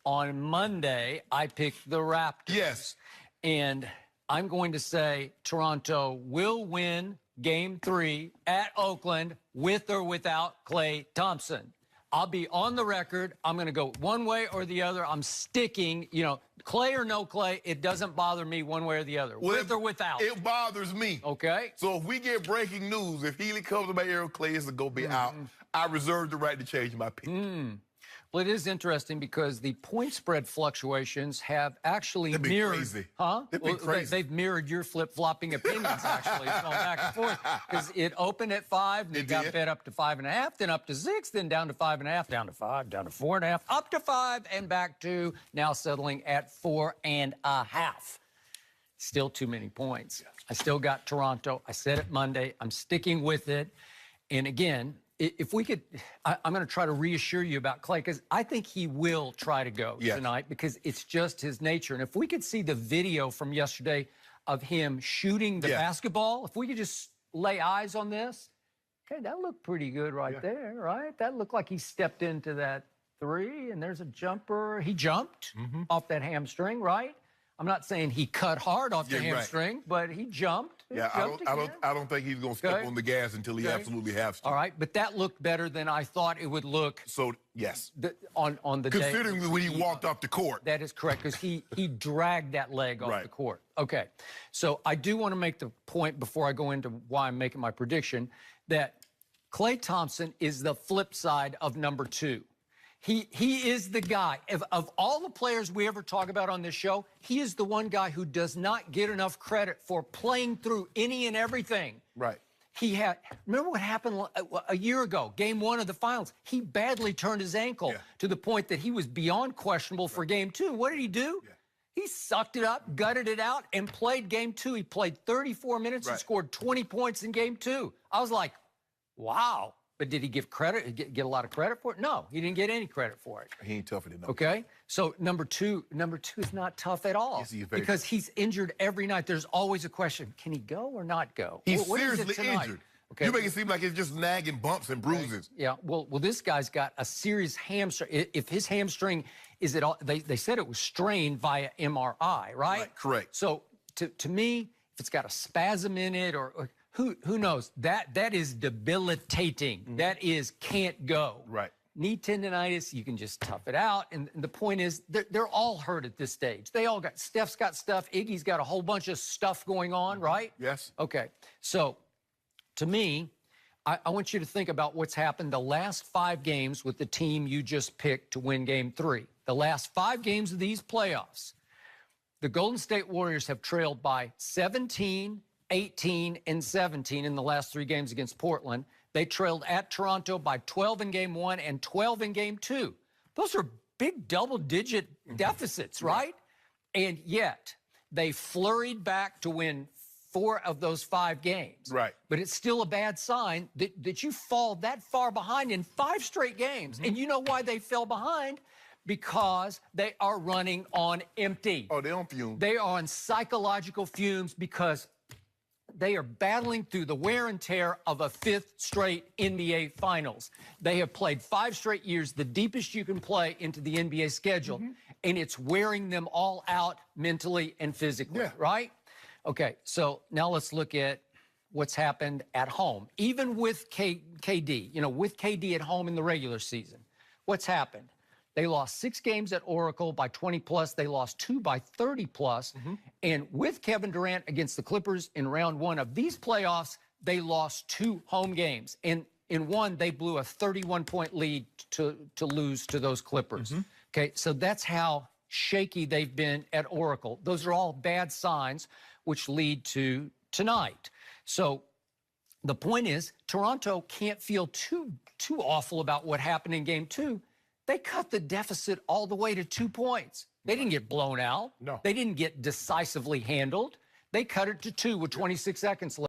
On Monday, I picked the Raptors. Yes. And I'm going to say Toronto will win Game 3 at Oakland with or without Klay Thompson. I'll be on the record. I'm going to go one way or the other. I'm sticking, Klay or no Klay, it doesn't bother me one way or the other, with or without. It bothers me. Okay. So if we get breaking news, if Healy comes to my area, Klay is going to be out, I reserve the right to change my pick. Well, it is interesting because the point spread fluctuations have actually mirrored. Crazy. Huh? They've been crazy. They've mirrored your flip-flopping opinions, actually. It's going back and forth. Because it opened at 5, and it got bet up to 5.5, then up to 6, then down to 5.5, down to 5, down to 4.5, up to 5, and back to now settling at 4.5. Still too many points. I still got Toronto. I said it Monday. I'm sticking with it. And again, if we could, I'm going to try to reassure you about Klay, because I think he will try to go tonight because it's just his nature. And if we could see the video from yesterday of him shooting the basketball, if we could just lay eyes on this, okay, that looked pretty good right there, right? That looked like he stepped into that 3, and there's a jumper. He jumped off that hamstring, right? I'm not saying he cut hard off the hamstring, but he jumped. I don't think he's going to step on the gas until he absolutely has to. All right, but that looked better than I thought it would look. So, yes. On the day. Considering when he walked off the court. That is correct, because he dragged that leg off the court. Okay, so I do want to make the point before I go into why I'm making my prediction that Klay Thompson is the flip side of number 2. He is the guy. Of all the players we ever talk about on this show, he is the one guy who does not get enough credit for playing through any and everything. Right. Remember what happened a year ago, Game 1 of the finals? He badly turned his ankle to the point that he was beyond questionable for Game 2. What did he do? He sucked it up, gutted it out, and played Game 2. He played 34 minutes and scored 20 points in Game 2. I was like, wow. But did he give credit, get a lot of credit for it? No, he didn't get any credit for it. He ain't tough enough. Okay, so number two is not tough at all because he's injured every night. There's always a question: can he go or not go? He's seriously injured. Okay. You make it seem like it's just nagging bumps and bruises. Yeah. Well, this guy's got a serious hamstring. If his hamstring is at all, they said it was strained via MRI, right? Correct. So to me, if it's got a spasm in it or who knows? That is debilitating. That is can't go. Right. Knee tendonitis, you can just tough it out. And the point is, they're all hurt at this stage. They all got, Steph's got stuff, Iggy's got a whole bunch of stuff going on, right? Yes. Okay. So, to me, I want you to think about what's happened the last 5 games with the team you just picked to win Game 3. The last 5 games of these playoffs, the Golden State Warriors have trailed by 17, 18, and 17 in the last 3 games against Portland. They trailed at Toronto by 12 in Game 1 and 12 in Game 2. Those are big double-digit deficits, right? And yet, they flurried back to win 4 of those 5 games. Right. But it's still a bad sign that you fall that far behind in 5 straight games. And you know why they fell behind? Because they are running on empty. Oh, they're on fumes. They are on psychological fumes because they are battling through the wear and tear of a 5th straight NBA Finals. They have played 5 straight years, the deepest you can play into the NBA schedule, and it's wearing them all out mentally and physically, right? Okay, so now let's look at what's happened at home. Even with KD, with KD at home in the regular season, what's happened? They lost 6 games at Oracle by 20-plus. They lost 2 by 30-plus. And with Kevin Durant against the Clippers in round 1 of these playoffs, they lost 2 home games. And in one, they blew a 31-point lead to lose to those Clippers. Okay, so that's how shaky they've been at Oracle. Those are all bad signs, which lead to tonight. So the point is, Toronto can't feel too awful about what happened in Game 2. They cut the deficit all the way to 2 points. They didn't get blown out. No. They didn't get decisively handled. They cut it to 2 with 26 seconds left.